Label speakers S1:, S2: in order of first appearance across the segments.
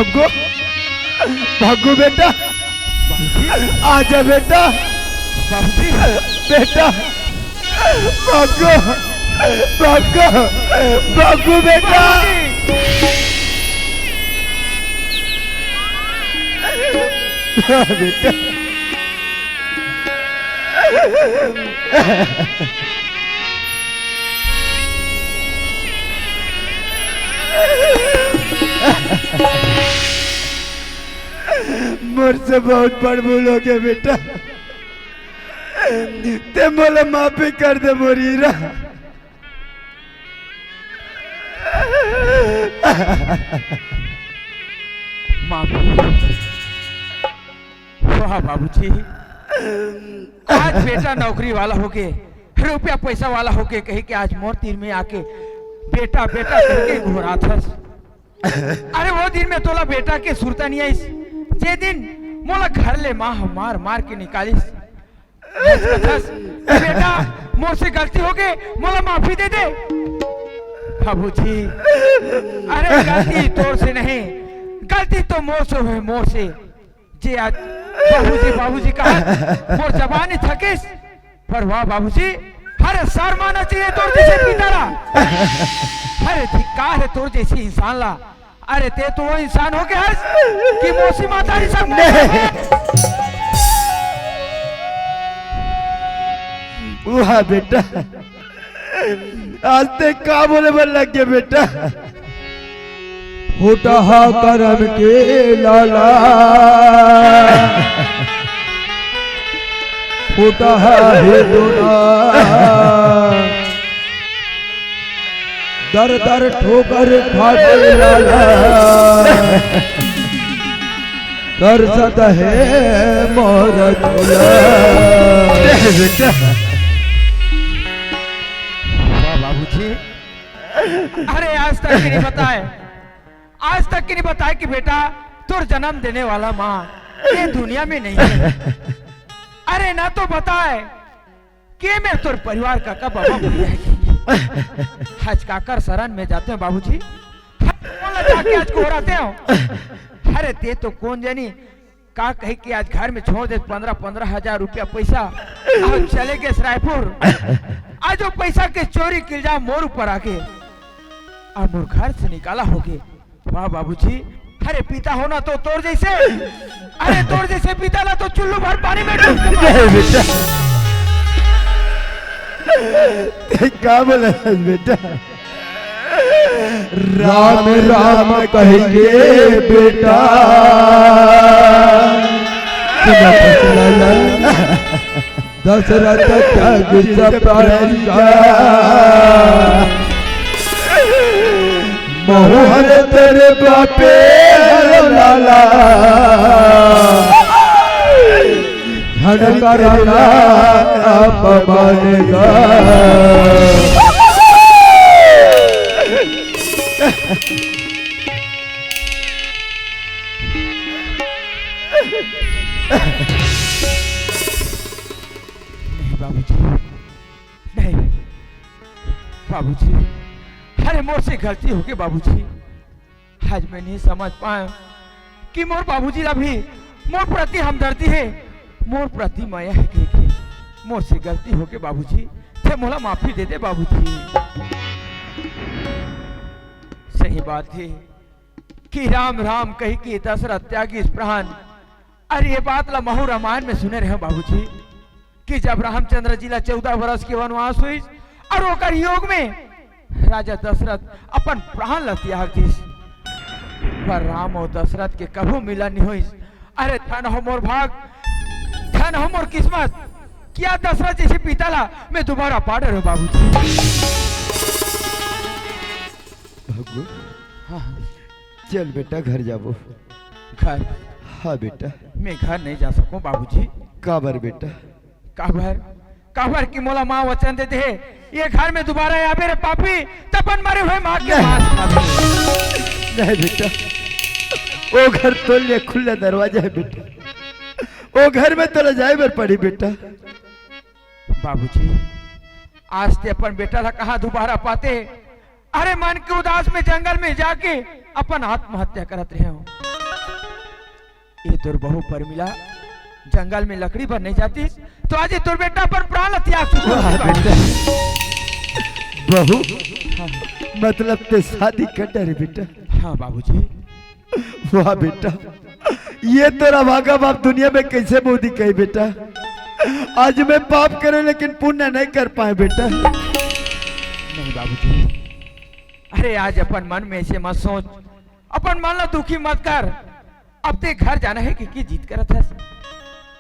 S1: भागो भागो बेटा, आजा बेटा बेटा, भागो भागो भागो बेटा। बेटा मुझसे बहुत बड़ भूल हो गया बेटा, ते मोला माफी कर दे मोरीरा।
S2: वाह बाबूजी, आज बेटा नौकरी वाला होके, रुपया पैसा वाला होके, कही कि आज मोर तीर में आके बेटा बेटा करके घोरा था। अरे वो दिन में तोला बेटा के सुरता नहीं आई, जे दिन मोला घर ले माँ मार मार के निकालिस। बेटा मोर से गलती हो गई, मोला माफी दे दे। बाबूजी अरे गलती तोर से नहीं, गलती तो मोर से हुए, मोर से। जे आज बाबूजी बाबूजी कहा मोर जबानी थकिस, पर वाह बाबूजी हर सार माना चाहिए तोर जैसे पितारा। अरे धिक्कार है तोर जैसी इंसान ला। अरे ते तो वो इंसान हो गया कि मौसी माता ही सब
S1: वाह बेटा, आज ते का बोले बन लग गया बेटा।
S3: होता करम के लाला, होता है दोना, दर दर ठोकर खाटे लाला, कर सत है मोर झोला।
S1: बेटा
S2: बाबूजी अरे आज तक की नहीं बताए, आज तक की नहीं बताए कि बेटा तुर जन्म देने वाला माँ ये दुनिया में नहीं है। अरे ना तो बताए कि मैं तुर परिवार का कब बाबा आज काकर शरण में जाते हो बाबूजी, जाके आज को रहते हो। अरे ते तो कौन जानी का कही कि आज घर में छोड़ दे 15-15 हजार रुपया पैसा, आज चले गए रायपुर। आज वो पैसा के चोरी किल्जा मोर ऊपर आके और मोर घर से निकाला होगे। वाह बाबूजी, अरे पिता होना तो तोर जैसे, अरे तोर जैसे पिता ला तो चुल्लू भर पानी में डूब
S1: बेटा क्या बोला बेटा।
S3: राम राम कहिए बेटा, दशरथ जग सपरंगा, मोहन तेरे बापे लाला, धन करना अपमानेगा।
S2: नहीं बाबूजी, नहीं बाबूजी, अरे मोर से गलती हो गई बाबूजी। आज मैं नहीं समझ पाया कि मोर बाबूजी अभी मोर प्रति हमदर्दी है, मोर प्रति माया है कि मोर से गलती हो गई बाबूजी, थे मोला माफी दे दे बाबूजी। सही बात है कि राम राम कही कि दशरथ त्यागी इस प्राण। अरे ये बात ला महू रामायण में सुने रहे बाबूजी कि जब रामचंद्र जी ला 14 वर्ष के वनवास हुई और ओकर योग में राजा दशरथ अपन प्राण ला त्याग दिस, पर राम और दशरथ के कभू मिलन नहीं हुई। अरे धन हो मोर भाग, धन हो मोर किस्मत, क्या दशरथ जैसे पिता ला मैं दोबारा पाड़ रहा हूँ बाबूजी।
S1: हाँ चल बेटा घर जाबो।
S2: घर?
S1: हाँ बेटा।
S2: मैं घर नहीं जा सकूं बाबूजी।
S1: काबर बेटा?
S2: काबर? काबर की मोला माँ वचन देते है ये घर में दोबारा या मेरे पापी तपन मरे हुए माँ के पास।
S1: नहीं बेटा, वो घर तो ले खुला दरवाजा है बेटा, वो घर में तो ले जाए बर पड़ी बेटा।
S2: बाबूजी आज ते अपन बेटा ला कहाँ दोबारा पाते? अरे मन के उदास में जंगल में जाके अपन आत्महत्या करत रहे हो। ये तोर बहू परमिला जंगल में लकड़ी पर नहीं जाती तो आज ये तोर बेटा पर प्राण त्याग चुका
S1: वाह
S2: है।
S1: बेटा, बहू मतलब ते शादी कर डरे बेटा।
S2: हाँ बाबूजी।
S1: वाह बेटा, ये तेरा भागा बाप दुनिया में कैसे मोदी कही बेटा। आज मैं पाप करे लेकिन पुण्य नहीं कर पाए बेटा।
S2: नहीं बाबूजी, अरे आज अपन मन में ऐसे मत सोच, अपन मन ला दुखी मत कर। अब ते घर जाना है कि जीत कर था।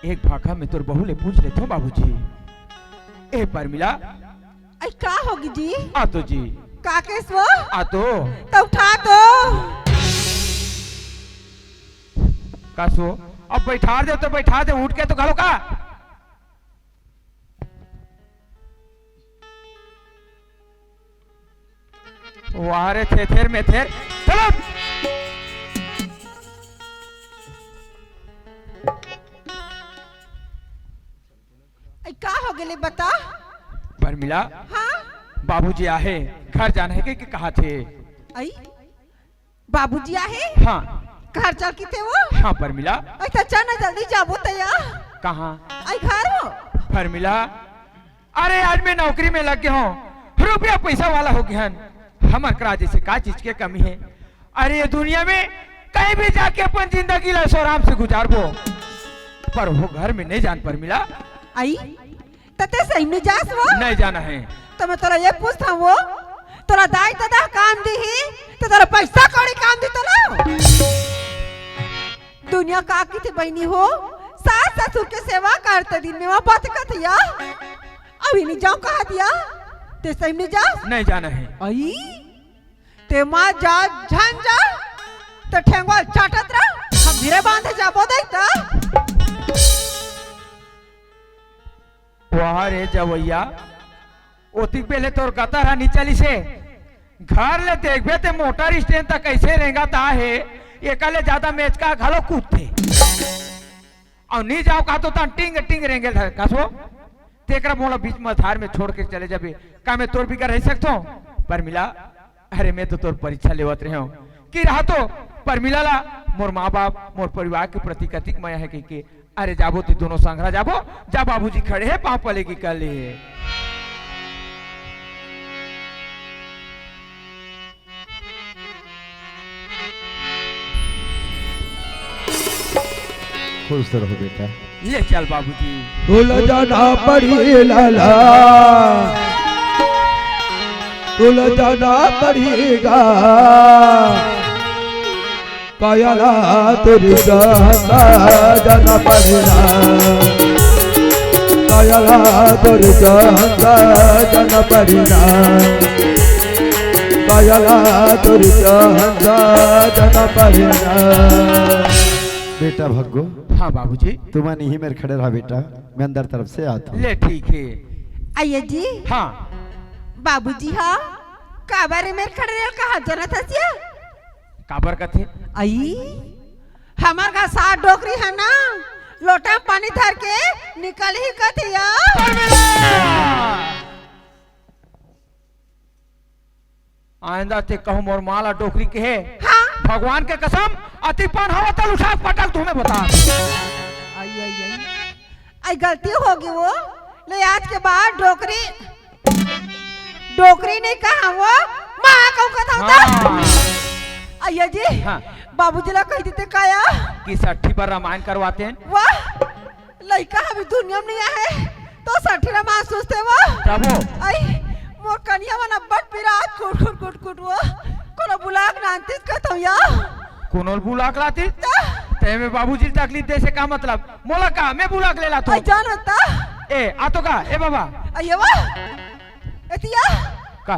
S2: एक भाखा में तोर बहू ले पूछ लेता हूँ बाबूजी। ए परमिला
S4: आई का होगी जी?
S2: आ तो जी
S4: का केस वो?
S2: आ तो
S4: उठा तो
S2: कासो अब बैठा दे तो बैठा दे, उठ के तो खड़ो का। वाह रे थे थेर में थेर चलो।
S4: आई का हो गेले बता।
S2: परमिला
S4: हाँ
S2: बाबूजी आहे, घर जाना है कि कहा थे?
S4: आई बाबूजी आहे?
S2: हाँ
S4: घर चल की थे वो?
S2: हाँ परमिला।
S4: आई तो चल ना जल्दी जाबो तया।
S2: कहाँ?
S4: आई घर हो।
S2: परमिला अरे आज मैं नौकरी में लग गया हूँ, रुपया पैसा वाला हो गया हन। हमर करा जैसे का चीज के कमी है। अरे ये दुनिया में कहीं भी जाके अपन जिंदगी ला आराम से गुजारबो, पर वो घर में नहीं जान परमिला।
S4: आई तते सही में जास वो?
S2: नहीं जाना है।
S4: तो मैं तोरा ये पूछता वो, तोरा दाई दादा काम दी ही तो तोरा पैसा कौड़ी काम दी तो ना। दुनिया का की थी बहनी हो, सास ससुर के सेवा करते दिन में वहाँ बात का थिया। अभी नहीं जाऊँ कहा दिया ते सही में जा।
S2: नहीं जाना है।
S4: आई ते माँ जा झन जा तो ठेंगवा चाटत रहा, हम धीरे बांधे जाबो देखता।
S2: वाह रे जवैया, ओती पहले तोर गता रहा नीचली से घर ले देखबे ते मोटर स्टैंड तक कैसे रहेगा ता है एकाले ज्यादा मैच का घालो कूदते और नहीं जाओ कहा तो टिंग टिंग रहेंगे कसो तेकरा बोला बीच में धार में छोड़ के चले जाबे का मैं तोर बिका रह सकता हूँ। परमिला अरे मैं तो तोर परीक्षा लेवत रहे हूँ कि रहा तो परमिला ला मोर माँ बाप मोर परिवार के प्रति कतिक माया है कि अरे जाबो ती दोनों संगरा जाबो जा बाबूजी खड़े है पाँव पले की कर लिए।
S1: खुश रहो बेटा।
S2: ले चल बाबूजी।
S3: तुल जाना पड़ी लाला, तुल जाना पड़ेगा कायला तेरी गंगा जाना पड़ेगा, कायला तेरी गंगा जाना पड़ेगा, कायला तेरी गंगा जाना पड़ेगा।
S1: बेटा भग्गो।
S2: हाँ बाबूजी।
S1: तुम नहीं मेरे खड़े रहा बेटा, मैं अंदर तरफ से आता हूँ।
S2: ले ठीक है।
S4: आइए जी।
S2: हाँ
S4: बाबूजी हाँ काबारे में खड़े रह कहा जरा था सिया।
S2: काबर का थे?
S4: आई हमार का साथ डोकरी है ना, लोटा पानी धर के निकल ही कथिया।
S2: आइंदा ते कहूँ मोर माला डोकरी के है।
S4: हाँ
S2: भगवान के कसम अति पान हवा तल उठा पटल तुम्हें बता।
S4: आई आई आई आई गलती होगी वो, ले आज के बाद डोकरी डोकरी नहीं कहा वो माँ कहूँ कथा होता। आइए जी।
S2: हाँ।
S4: बाबूजी ला कह देते काया
S2: कि साठी पर रामायण करवाते हैं।
S4: वाह लड़का अभी दुनिया में नहीं आए तो साठी रामायण सोचते वो।
S2: जाबो।
S4: आई मोर कन्या वाला बट पिरात कुट कुट कुट कुट वो कोनो बुलाक नांतिस कहता या
S2: कोनोल बुलाक लाती ते में बाबूजी तकलीफ दे से का मतलब मोला का मैं बुलाक ले लातो।
S4: आई जानता
S2: ए आतो का ए बाबा
S4: आइए वाह एतिया
S2: का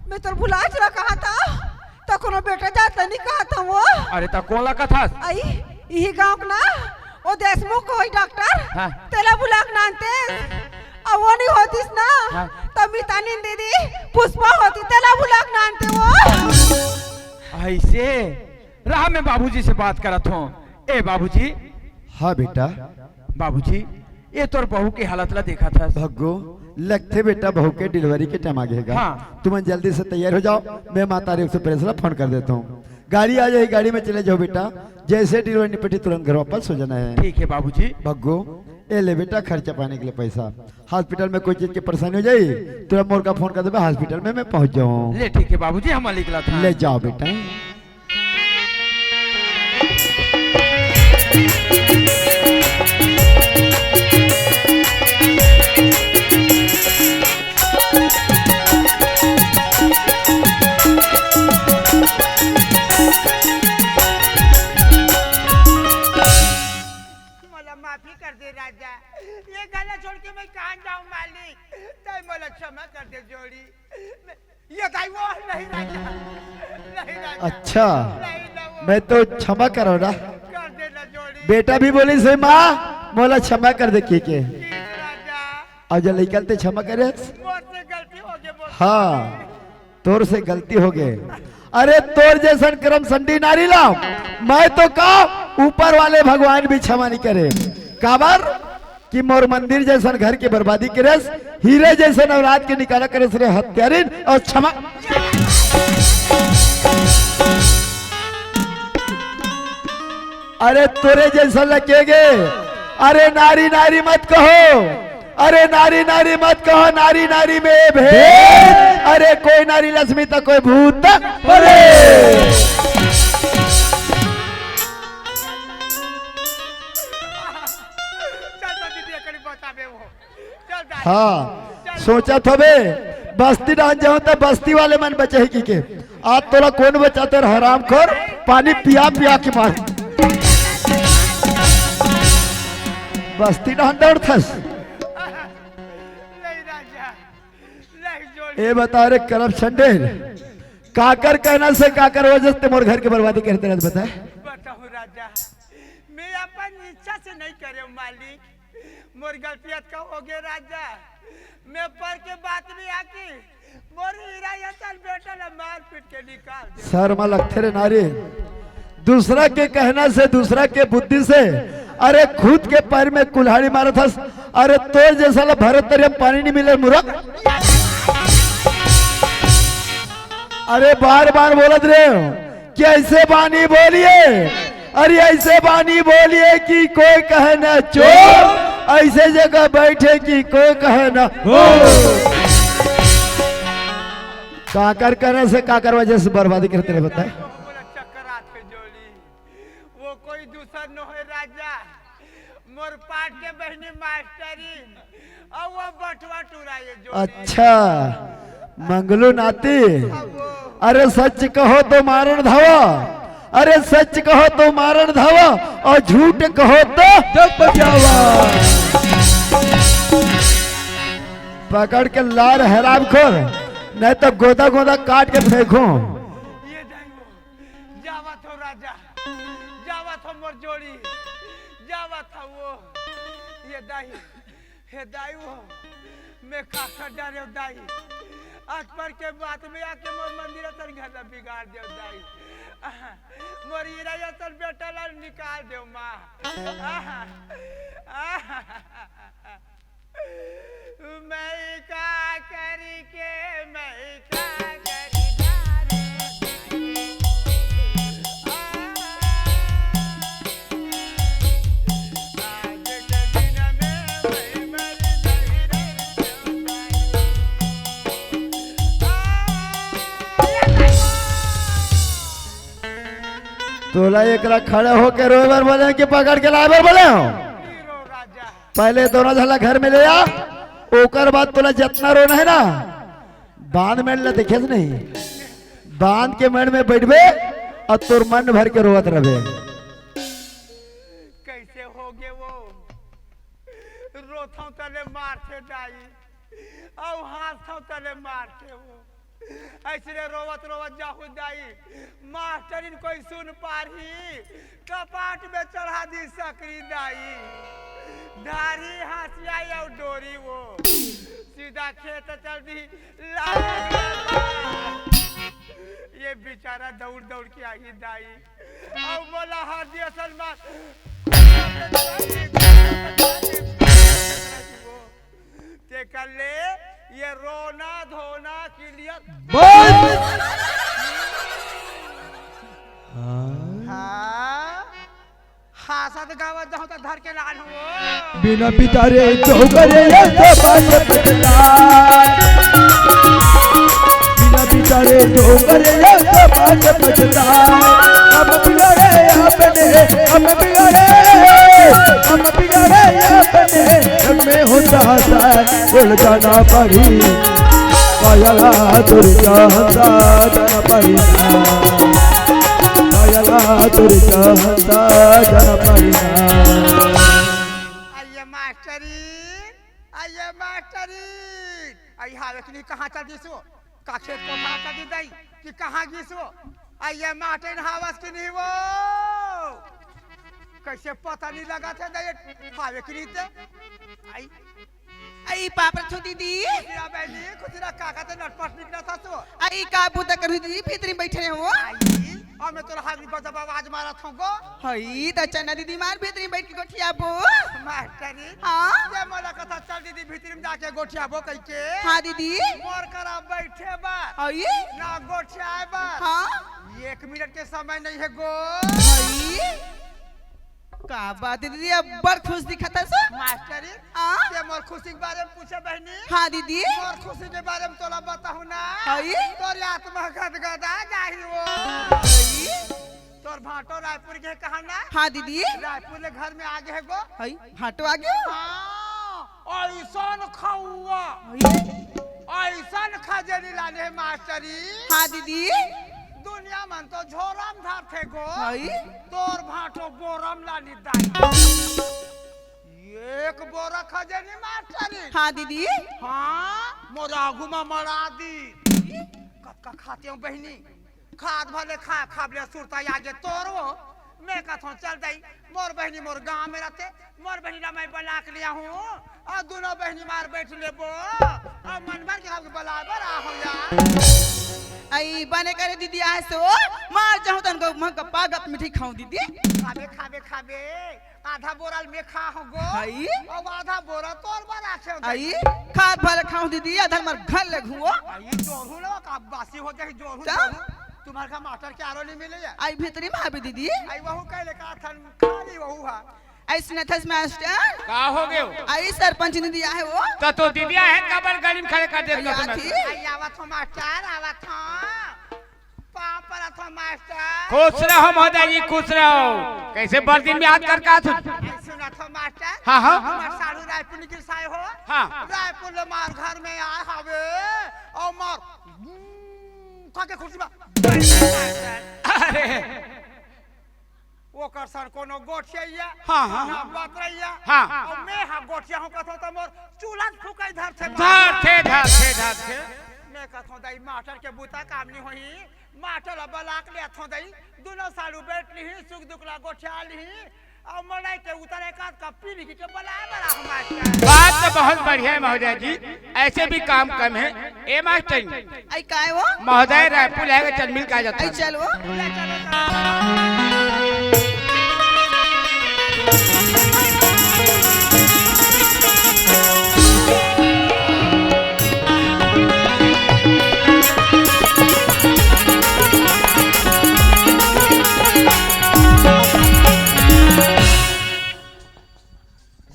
S4: मैं तो भुला चला कहा था तो कोनो बेटा जाता नहीं कहा था वो।
S2: अरे ता कोला का था
S4: आई यही गांव का ना वो देशमुख कोई डॉक्टर
S2: हाँ।
S4: तेला बुलाक नानते अब वो नहीं होतीस ना
S2: हाँ।
S4: तो मितानी दीदी पुष्पा होती तेला बुलाक नानते वो।
S2: ऐसे रहा मैं बाबूजी से बात करत हूँ। ए बाबूजी।
S1: हाँ बेटा।
S2: बाबूजी ये तोर बहू की हालत ला देखा था।
S1: भग्गो लगते बेटा बहू के डिलीवरी के टाइम आ गएगा।
S2: हाँ।
S1: तुम जल्दी से तैयार हो जाओ, मैं माता रे से प्रेस फोन कर देता हूँ। गाड़ी आ जाए, गाड़ी में चले जाओ बेटा। जैसे डिलीवरी निपटी तुरंत घर वापस हो जाना है।
S2: ठीक है बाबूजी।
S1: भग्गो ए ले बेटा खर्चा पाने के लिए पैसा। हॉस्पिटल में कोई चीज की परेशानी हो जाए तुरंत मोर का फोन कर दे, हॉस्पिटल में मैं पहुंच जाऊँ।
S2: ले ठीक है बाबूजी, हम निकला था।
S1: ले जाओ बेटा।
S5: मला माफी कर दे राजा, ये गाना छोड़ के मैं कहाँ जाऊँ मालिक, तय मला क्षमा कर दे जोड़ी। ये दाई वो नहीं राजा, नहीं राजा।
S1: अच्छा
S5: नहीं ना वो,
S1: मैं तो क्षमा करो ना
S5: कर दे ना जोड़ी।
S1: बेटा भी बोली से माँ मोला क्षमा कर दे के
S5: प्लीज राजा,
S1: और जब निकलते क्षमा करे।
S5: मुझसे गलती हो गई मुझसे।
S1: हाँ तोर से गलती हो गए। अरे तोर जैसन करम संडी नारी लाओ, मैं तो का ऊपर वाले भगवान भी क्षमा नहीं करे। काबर कि मोर मंदिर जैसन घर की बर्बादी करेस, हीरे जैसन औलाद के निकाला करेस रे हत्यारिन। और क्षमा अरे तोरे जैसा लगेगे। अरे नारी नारी मत कहो, अरे नारी नारी मत कहो, नारी नारी में भेद। अरे कोई नारी लक्ष्मी तो कोई भूत अरे
S5: चल तो दीदी कड़ी बतावे वो, चल दाई।
S1: हाँ सोचा था बे बस्ती डाल जाऊं तो बस्ती वाले मन बचे ही के। आज तोरा कौन बचाते हराम खोर, पानी पिया पिया के मार बस्ती डाल दौड़ थस।
S5: नहीं राजा, नहीं जोड़ी।
S1: ए बता रे करप्शन डे काकर कहना से काकर वजह से मोर घर की बर्बादी करते रहते बता।
S5: बताओ राजा, मैं अपन इच्छा से नहीं करे मालिक, मोर गलतियत का हो गए राजा। मैं पर के बात नहीं आकी, मोर हीरा यतन बेटा ने मार पीट के निकाल दे।
S1: शर्मा लगते रे नारी, दूसरा के कहना से दूसरा के बुद्धि से अरे खुद के पैर में कुल्हाड़ी मारा था। अरे तोर जैसा ला भरत तेरे पानी नहीं मिले मुरक। अरे बार बार बोलत रहे हो कि ऐसे बानी बोलिए, अरे ऐसे बानी बोलिए कि कोई कहे ना चोर, ऐसे जगह बैठे कि कोई कहे ना हो। काकर करने से काकर वजह से बर्बादी करते रहे बताए।
S5: बोला चक्कर आत के जोड़ी, वो कोई दूसर न हो राजा, मोर पाट के बहनी मास्टरी और वो बटवा टुराए जोड़ी।
S1: अच्छा मंगलू नाती, अरे सच कहो तो मारण धावा, अरे सच कहो तो मारण धावा और झूठ कहो तो
S3: जग बचावा।
S1: पकड़ के लार हैराम खोर, नहीं तो गोदा गोदा काट के फेंकूं।
S5: ये दाइवो, जावा थो राजा, जावा थो मोर जोड़ी, जावा था वो। ये दाई, हे दाई वो, मैं काका डरे दाई, आज पर के बात में आके मोर मंदिर तर घर बिगाड़ दे दाई। मोर हीरा तर बेटा ला निकाल दे माँ। मैं का करी के, मैं का करी डारे दाई। आज के दिन में मैं मर गई रे
S1: तोला एकरा खड़े होके रोबर बोले कि पकड़ के लाबर बोले हो।
S5: हीरो राजा।
S1: पहले दोनों झला घर में ले आ, ओकर बाद तोला जितना रोना है ना बांध में ला देखे नहीं, बांध के मेड़ में बैठबे और तोर मन भर के रोवत रहे।
S5: कैसे होगे वो, रोथों तले मारते दाई और हाथों तले मारते वो। ऐसे रोवत रोवत जाहु दाई, मास्टर इन कोई सुन पारी, कपाट में चढ़ा दी सकरी दाई। धारी हासिया और डोरी वो, सीधा खेत चल दी ये बेचारा दौड़ दौड़ के आई दाई और बोला हार दिया सलमान। ते कर ले ये रोना धोना के लिए हाँ हासत गावत जाऊं तो धर के लान हो
S3: बिना पितारे चौकरे बात बचता बिना पितारे चौकरे बात बचता हम बिगड़े अपने हम बिगड़े अपने हमें होता दिल जाना पड़ी कायला दुर्गा हंसा जाना पड़ी कायला दुर्गा हंसा जाना पड़ी
S5: आइए मास्टरी आई हावे कि नहीं कहाँ चल दिसो का खेत को कहाँ चल दी दाई कि कहाँ गिसो आइए मास्टर हावस कि नहीं वो कैसे पता नहीं लगा था दाई हावे कि नहीं ते आई
S6: आई पापड़ छो दीदी
S5: खुदिरा बहनी खुदिरा काका ते नटपट निकला था तो
S6: आई का बुता कर दीदी भीतरी बैठे हो
S5: आई और मैं तोरा हावी को जब आवाज मारा था गो
S6: हई त चना दीदी मार भीतरी बैठ के गोठिया बो
S5: मास्टरी
S6: हां
S5: ये मोला कथा चल दीदी भीतर में जाके गोठिया बो कह के
S6: हां दीदी
S5: मोर करा बैठे बा
S6: हई
S5: ना गोठिया आए बा
S6: हां
S5: 1 मिनट के समय नहीं है गो
S6: हई का बात दीदी अब बड़ खुश दिखता सो
S5: मास्टरी
S6: हां
S5: ये मोर खुशी के बारे में पूछे बहनी
S6: हां दीदी
S5: मोर खुशी के बारे में तोला बताहू ना
S6: हई
S5: तोर आत्मा गदगदा जाही वो
S6: हई
S5: तोर भाटो रायपुर के कहा ना
S6: हां दीदी
S5: रायपुर ले घर में आगे है गो
S6: हई हाटो आ गयो
S5: हां ऐसन खाऊआ ऐसन खजनी लाने मास्टरी
S6: हां दीदी
S5: दुनिया मन तो झोरम धार थे गो
S6: हई
S5: तोर भाटो बोरम लानी दाई एक बोरा खजनी मास्टरी
S6: हां दीदी
S5: हाँ मोरा गुमा मरा दी कब खाते हूँ बहनी खाद भले खाबले सुरता आगे तोरो मैं कथों चल दई मोर बहनी मोर गांव में रहते मोर बहनी ना मैं बना के लिया हूँ और दोनों बहनी मार बैठ ले बो और मन भर के हम बराबर आ हो यार
S6: आई बने करे दीदी आए सो मार जाऊं तन को मग पागत मिठी खाऊं दीदी
S5: खाबे आधा बोरा में खा हो गो
S6: हई
S5: और आधा बोरा तोर बना के
S6: आई खाद भले खाऊं दीदी आधा मर घर ले घुओ
S5: आई जोरू ना का बासी हो जाए जोरू
S6: क्या?
S5: तुम्हारे का मास्टर के आरो नहीं मिले या
S6: आई भीतरी में आबी दीदी
S5: आई वहू कहले का थन खाली वहू हा
S6: आई सुनथस मास्टर
S2: का हो गयो
S6: आई सरपंच दीदी आए वो
S2: तो दीदिया है कबर गली में खड़े कर देख
S6: आई आथी
S5: आई आवत हो मास्टर आवत हो पाँव पर हो मास्टर
S2: खुश रहो महोदय जी खुश रहो कैसे बड़ दिन में याद कर का थु
S5: आई सुनत हो मास्टर
S2: हाँ, हाँ।
S5: हमार सालू रायपुर निकल साए हो
S2: हाँ।
S5: रायपुर ले मार घर में आए हवे और मार खाके खुशी बा
S2: अरे
S5: वो कर सर कोनो गोठिया
S2: हाँ, हाँ,
S5: ना बात रहिया
S2: हाँ।
S5: और मैं हा गोठिया हूं कथो त मोर चूल्हा फुकाई धर थे
S2: धर थे
S5: मैं कथो दई मास्टर के बुता काम नहीं होई मास्टर बलाक ले थो दई दोनों सालू बैठ ली सुख दुख ला गोठिया ली और मलाई के उतरे का पीली के बलाए बड़ा हम मास्टर
S2: बात तो बहुत बढ़िया है महोदय जी ऐसे भी काम कम है ए मास्टर
S6: आई काय वो
S2: महोदय रायपुर आएगा चल मिल का जाता
S6: आई
S2: है।
S6: चलो
S5: ले चलो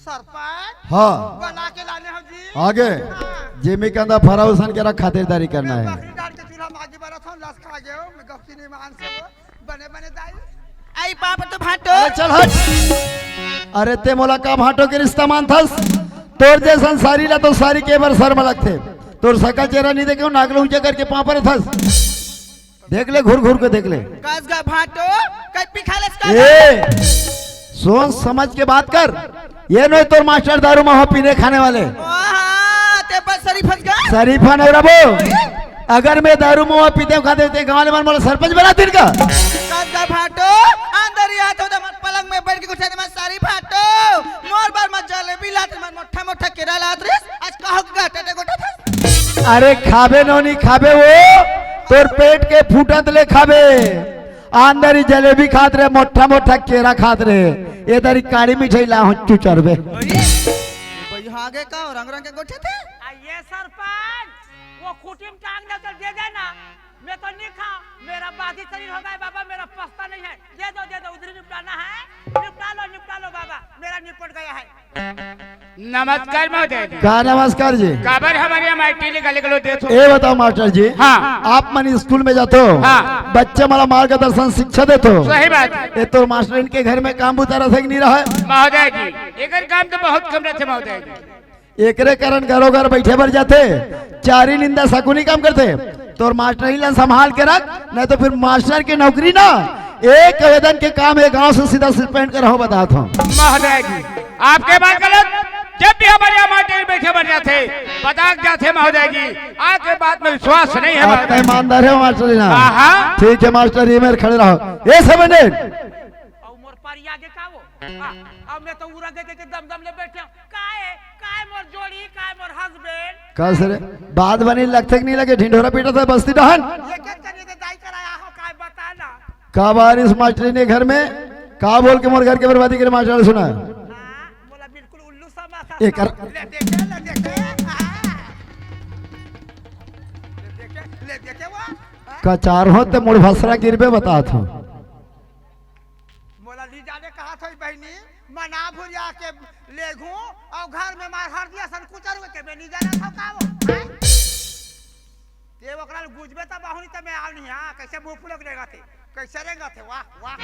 S5: सरपंच
S1: हाँ
S5: बना के लाने हो जी
S1: आगे जेमी के अंदर फराउसन के रख खातिरदारी करना है
S5: बकरी डाल के चूल्हा मागी बना था लस खा गए मैं गप्पी नहीं मान से वो बने बने दाई
S6: आई पाप तो भाटो
S1: अरे चल हट अरे ते मोला का भाटो के रिश्ता मान थस तोर जैसन सारी ला तो सारी के बार सर मलक थे तोर सकल चेहरा नहीं देखे नागलो ऊंचा करके पाँव पर थस देख ले घूर घूर के देख ले
S6: काजगा भाटो कई पिखालस का
S1: ए सोच समझ के बात कर ये नहीं तोर मास्टर दारू महा पीने खाने वाले
S6: ओहा ते बस सरी फंस गया
S1: शरीफा नवरबो अगर मैं दारू मुआ पीते खाते होते गाँव वाले मन सरपंच बना दिन का
S6: काजगा भाटो अंदर ही आतो तो मत पलंग में बैठ के कुछ मत सारी भाटो मोर बार मत जलेबी लात मत मोठा मोठा केरा लात रे आज कहो का टटे गोटा था
S1: अरे खाबे नोनी खाबे वो तोर पेट के फूटत ले खाबे अंदर ही जलेबी खात रहे मोठा मोठा केरा खात रहे ये दरी काड़ी मिठाई ला चू चरबे
S6: भाई आगे का रंग रंग के गोठे थे
S5: ये सरपंच वो खूटी में टांग दे तो दे देना, मैं तो नहीं खाऊं, मेरा बाधी शरीर हो गया बाबा, मेरा पछता नहीं है, दे दो उधर निपटाना है, निपटा लो बाबा, मेरा निपट गया है।
S7: नमस्कार महोदय जी।
S1: का नमस्कार जी।
S7: काबर हमारे यहाँ माइटी निकाले गलो दे तो।
S1: ये बताओ मास्टर जी,
S7: हाँ।
S1: आप मन स्कूल में जाते हो,
S7: हाँ।
S1: बच्चे मला मार्गदर्शन शिक्षा देते हो,
S7: सही बात है।
S1: ये तो मास्टर इनके घर में काम बुतारा से नहीं रहा है।
S7: महोदय जी एकर काम तो बहुत कम रहते महोदय जी।
S1: एकरे कारण घरों घर बैठे भर जाते, चारी निंदा शकुनी काम करते, तो मास्टर ही संभाल के रख, नहीं तो फिर मास्टर की नौकरी ना एक आवेदन के काम है, गांव से सीधा सस्पेंड कर रहा बताता हूँ।
S7: महोदय जी आपके बात गलत, जब भी हमारे यहाँ माटी बैठे बढ़ जाते पताक जाते महोदय जी, आपके बात में विश्वास नहीं है
S1: आप
S7: महोदय।
S1: ईमानदार है मास्टर जी ना।
S7: हाँ।
S1: ठीक है मास्टर जी, मेरे खड़े रहो ये सब
S5: और मोर पारी आगे का वो, अब मैं तो उड़ा के दम ले बैठे हूं, काहे मोर जोड़ी, काहे मोर हस्बैंड,
S1: सर बात बनी लगते नहीं लगे, ढिंढोरा पीटा था बस्ती डहन
S5: ये क्या करिए तो दाई कराया हो, काहे बताना।
S1: का बार इस मास्टर ने घर में का बोल के मोर घर के बर्बादी करे मास्टर ने सुना।
S5: हां बोला बिल्कुल उल्लू सा माथा,
S1: ये कर
S5: ले देखे वो
S1: का चार हो ते मुड़ भसरा गिरबे बता था।
S5: बोला ली जाने कहा था बहनी मना भुरिया के ले घू और घर में मार हर दिया सन कुचर के मैं नहीं जाना था का वो ये ओकरा गुजबे त बाहुनी त मैं आव नहीं। हां कैसे मुंह फुलक लेगा थे, कैसे रहेगा थे, वाह वाह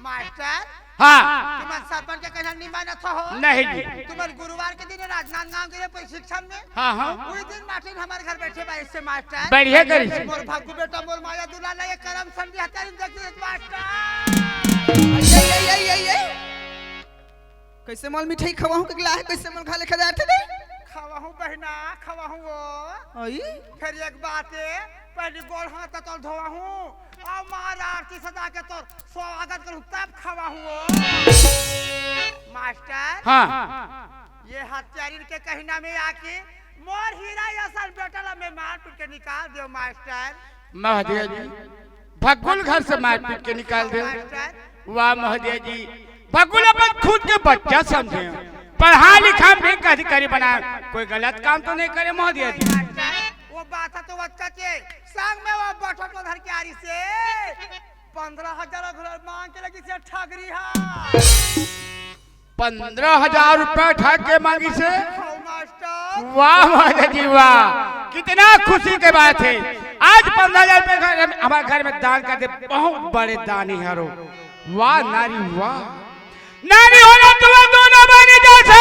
S5: मास्टर।
S7: हाँ
S5: तुम सरपंच के कहना नहीं मानत हो
S7: नहीं जी।
S5: तुम गुरुवार के दिन राजनांदगांव के प्रशिक्षण में,
S7: हाँ हाँ
S5: उस दिन मार्टिन हमारे घर बैठे बा इससे मास्टर
S7: बढ़िया करी से।
S5: मोर भागु बेटा मोर माया दुला ले करम संधि हतारी देखिए मास्टर।
S6: कैसे माल मिठाई खवाहू के गिला है, कैसे माल खा ले खा जाते थे।
S5: खवाहू बहना खवाहू वो
S6: आई
S5: फिर एक बात है, पहले गोड़ हाथ तो धोवाहू और मार आरती सजा के तो स्वागत करूं तब खवाहू वो मास्टर।
S7: हाँ
S5: ये हत्यारी के कहना में आके मोर हीरा असल बेटला में मार पीट के निकाल दियो मास्टर।
S7: महोदय जी भगुल घर से मार पीट के निकाल दे।
S5: मास्टर
S7: वाह महोदय जी, भगुल अपन खुद के बच्चा समझे, पढ़ा लिखा में का अधिकारी बना, कोई गलत काम तो नहीं करे महोदय जी।
S5: मास्टर वो बात है तो बच्चा के संग में वो बटन को धर के आरी से 15,000 घुर मांग के लगी से ठगरी है।
S7: 15,000 रुपया उठा के मांगी से।
S5: ओ मास्टर
S7: वाह महोदय जी वाह, कितना खुशी के बात है। आज 15,000 रुपये हमारे घर में दान कर दे, बहुत बड़े दानी हरो। वाह नारी वाह, नारी होना तुम्हें दोनों बनी जैसे,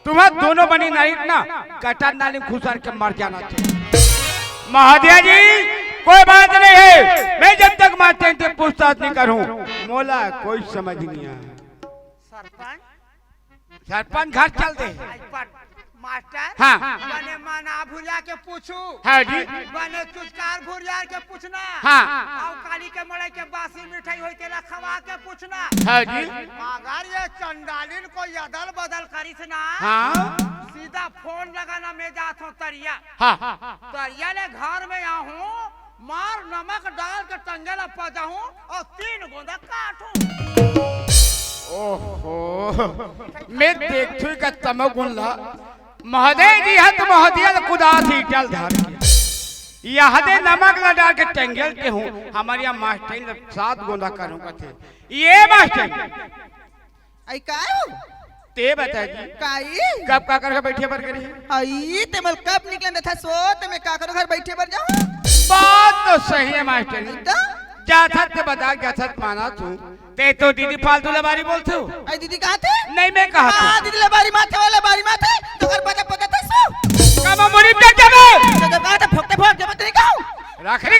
S7: तुम्हें दोनों बनी नारी ना कटा नाली खुशार के मर जाना चाहिए। महोदय जी कोई बात नहीं है, मैं जब तक मारते हैं पूछताछ नहीं करूं, मोला कोई समझ नहीं आया।
S5: सरपंच
S7: सरपंच घर चलते हैं।
S5: आई पर मास्टर
S7: हाँ।
S5: बने मना भुरिया के पूछू,
S7: हाँ जी।
S5: बने चुचकार भुरिया के पूछना,
S7: हाँ।
S5: और काली के मड़ई के बासी मिठाई होई तेला खवा के पूछना।
S7: हाँ जी।
S5: अगर ये चंडालिन को अदल बदल करिस ना,
S7: हाँ
S5: सीधा फोन लगाना मैं जात हूँ तरिया,
S7: हाँ
S5: तरिया ले घर में आहूँ, मार नमक डाल के टंगेला पजाऊं और 3 गोंदा काटूं।
S7: ओहो मैं देखथुई का तमगुण ला महोदय जी है तो महोदय कुदासी जल धार के यह दे नमक ला डाल के टंगेल के हूँ। हमारे यहाँ मास्टर ने 7 गोंदा करूँगा थे। ये मास्टर
S6: आई कायो
S7: ते बता जी
S6: काई
S7: कब का कर बैठे पर करी
S6: आई ते मल कब निकले था सो ते मैं का करो घर बैठे बर जाऊं।
S7: बात तो सही है मास्टर जी,
S6: तो
S7: जाथत के बता जाथत माना तू ते तो दीदी फालतू लबारी बोलते हो।
S6: आई दीदी कहाँ थे?
S7: नहीं मैं कहा
S6: हाँ दीदी लबारी माथे वाला बारी माथे तो घर पता पता था सो
S7: कब मुरी पे जाबे
S6: तो जब कहा था फोकते फोक जब नहीं कहूं
S7: राखरी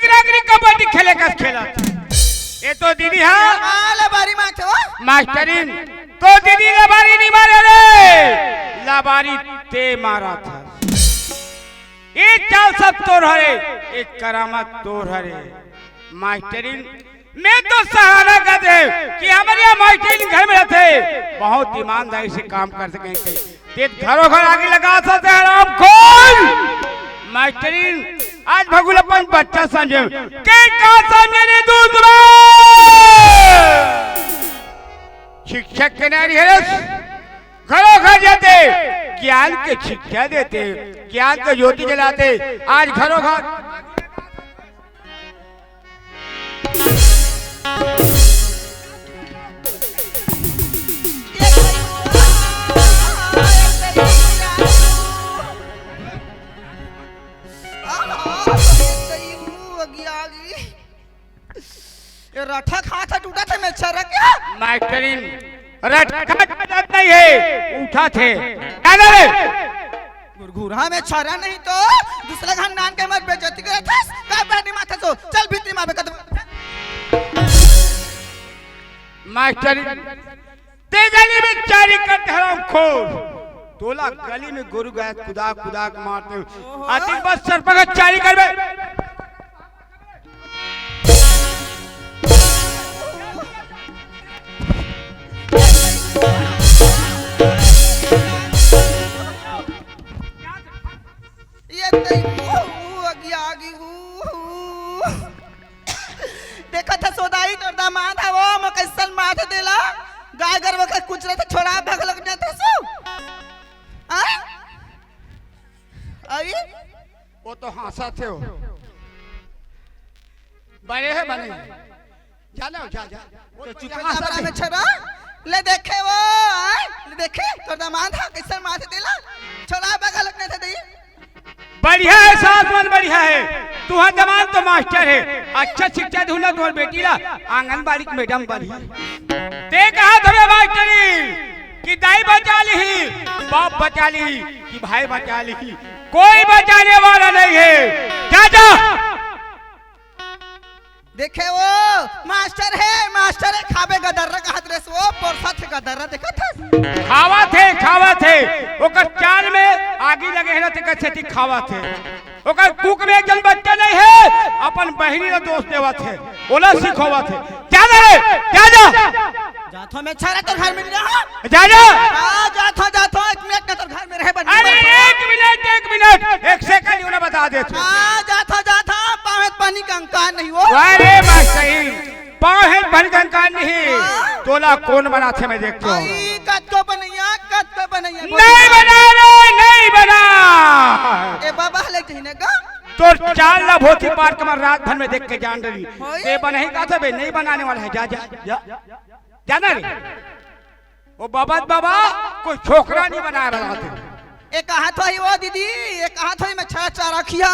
S7: कबड्डी खेले का खेला। ये तो दीदी है
S6: हाँ लबारी माथे हो
S7: मास्टरीन, तो दीदी लबारी नहीं मारे रे, लबारी ते मारा था। ये चाल सब तोड़ हरे, एक करामत तोड़ हरे। मास्टरीन मैं तो सहारा कर दे कि हमारे यहाँ मास्टरीन घर में रहते, बहुत ईमानदारी से काम कर सके, ते घरों घर आगे लगा सकते हैं राम खोल। मास्टरीन आज भगुल अपन बच्चा समझे के का समझे रे दूसरा शिक्षक के नारी है, घरों घर जाते, ज्ञान के शिक्षा देते, ज्ञान के ज्योति जलाते। आज घरों घर
S6: रठा खाता टूटा था मैं छरा क्या
S7: मास्टरीन रट नहीं है, उठा थे अरे
S6: गुरगुरा में छरा नहीं तो दूसरा घर नान के मत बेइज्जती करे था का बैठी माथा सो चल भीतरी मां कदम
S7: मास्टरीन ते गली में चारी करते हराम खोर तोला गली में गुरु गाय खुदा खुदा के मारते अति बस सरपंच चारी करबे
S6: देखा था सोदाई तो दामाद है वो मैं कैसन माथे देला गाय गरवा का कुछ रहा था छोड़ा भाग लग जाता सो आई
S7: वो तो हंसा थे हो बड़े है बने जाना जा जा
S6: तो चुप है में छरा ले देखे वो ले देखे तो दामाद है कैसन माथे देला छोड़ा भाग लगने थे दई
S7: बढ़िया है सासमन बढ़िया है तुहार जमान तो मास्टर है अच्छा शिक्षा दूला तुम्हार बेटी ला आंगनबाड़ी की मैडम बनी ते कहा तुम्हें मास्टरी कि दाई बचा ली बाप बचा ली कि भाई बचा ली कोई बचाने वाला नहीं है जा जा
S6: देखे वो मास्टर है खावे गदर्रा कहत रे वो परसा थे गदर्रा देखा था
S7: खावा थे ओकर चाल में आगी लगे है ते कछती खावा थे ओकर कुक में एकदम बच्चा नहीं है अपन बहिनी ला दोस्त देवा थे ओला सिखवा थे जा
S6: जाथो में छरा तो घर में नहीं रहा
S7: जा
S6: जाथो 1 मिनट का तो घर में रहे बन
S7: अरे 1 मिनट 1 सेकंड उन्हें बता दे तू
S6: जाथो पावत पानी का अंकार नहीं हो
S7: अरे मास्टर पाहे भर कंकान नहीं तोला कौन बना थे मैं देखता हूं
S6: कत को बनैया
S7: नहीं बना
S6: ए बाबा ले कहिने का
S7: तो चाल ला भोती पार के रात भर में देख के जान रही ये बना ही का था बे नहीं बनाने वाला है जा जाना रे वो बाबा कोई छोकरा नहीं बना रहा था
S6: एक हाथ होई वो दीदी एक हाथ होई मैं छा रखिया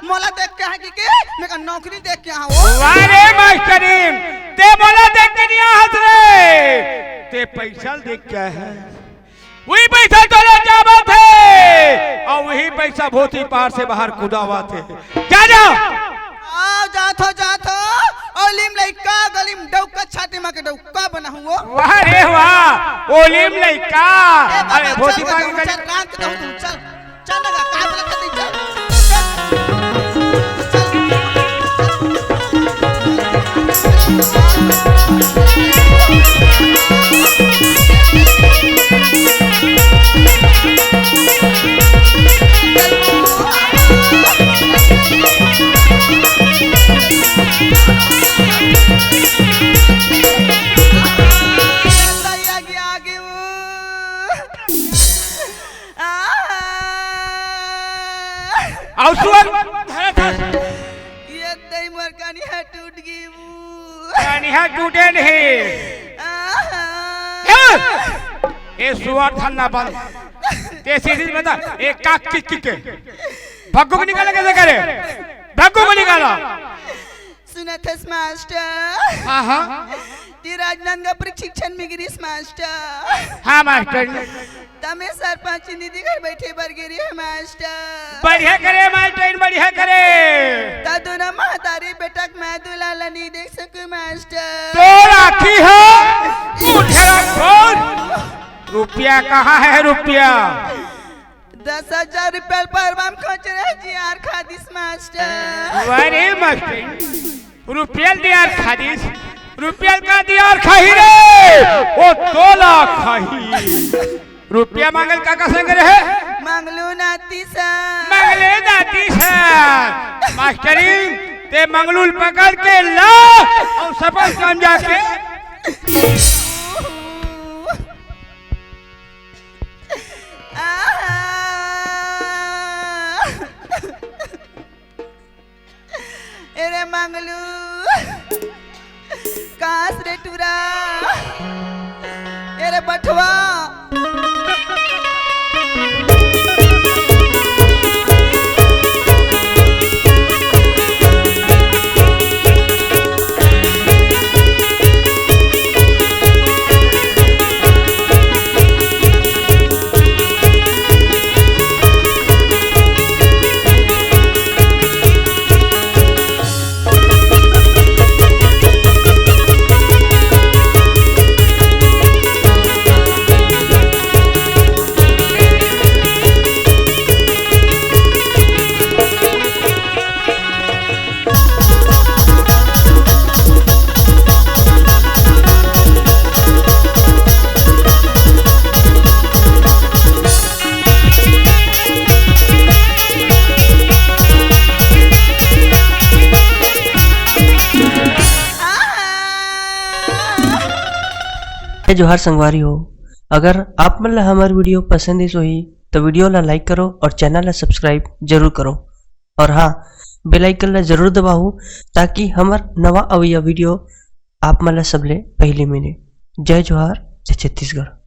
S6: मोला देख के है कि मैं नौकरी देख के आ वो
S7: अरे मास्टरीन ते मोला देख के नहीं हाथ रे ते पैसा देख के है वही पैसा तो ले जावा थे और वही पैसा भोती पार से बाहर कूदावा थे जा
S6: आओ जाथो ओलिम लइका गलिम डौका छाती में के डौका बना हुआ
S7: वाह रे वाह ओलिम लइका अरे भोती पार के
S6: रात के तू चल लगा का बोला था ये दई मर कनिया टूट गई
S7: कनिया टूटे नहीं ये सुअर धन्ना बंद ते सीधी बता एक काक के भग्गू को निकाला कैसे करे भग्गू को निकाला
S6: सुना था मास्टर
S7: हाँ
S6: ती राजनांदगांव प्रशिक्षण में गिरीश मास्टर
S7: हाँ मास्टर
S6: तमे सरपंच दीदी घर बैठे बरगेरी है मास्टर
S7: बढ़िया करे मास्टर बढ़िया करे
S6: ता दोनों महतारी बेटक मैं दुलाला नहीं देख सकूं मास्टर
S7: तो राखी हो उठेरा कौन रुपया कहाँ है रुपया
S6: 10,000 रुपया पर हम खोज रहे जी यार खादिस मास्टर
S7: अरे मास्टर रुपया दिया खादिस रुपया का दिया खाही रे वो तोला खाही रुपया मांगल का संग रहे
S6: मंगलू नाती सा
S7: मास्टरी ते मंगलूल पकड़ के ला और सफल काम जाके
S6: मांगलू काश रे टूरा ए रे बठवा
S8: जोहार संगवारी हो। अगर आप मन ला हमार वीडियो पसंद ही सोही तो वीडियो ला लाइक करो और चैनल ला सब्सक्राइब जरूर करो और हाँ बेल आइकन ला जरूर दबाओ ताकि हमार नवा अवैया वीडियो आप मन ला सबले पहले मिले। जय जोहार, जय छत्तीसगढ़।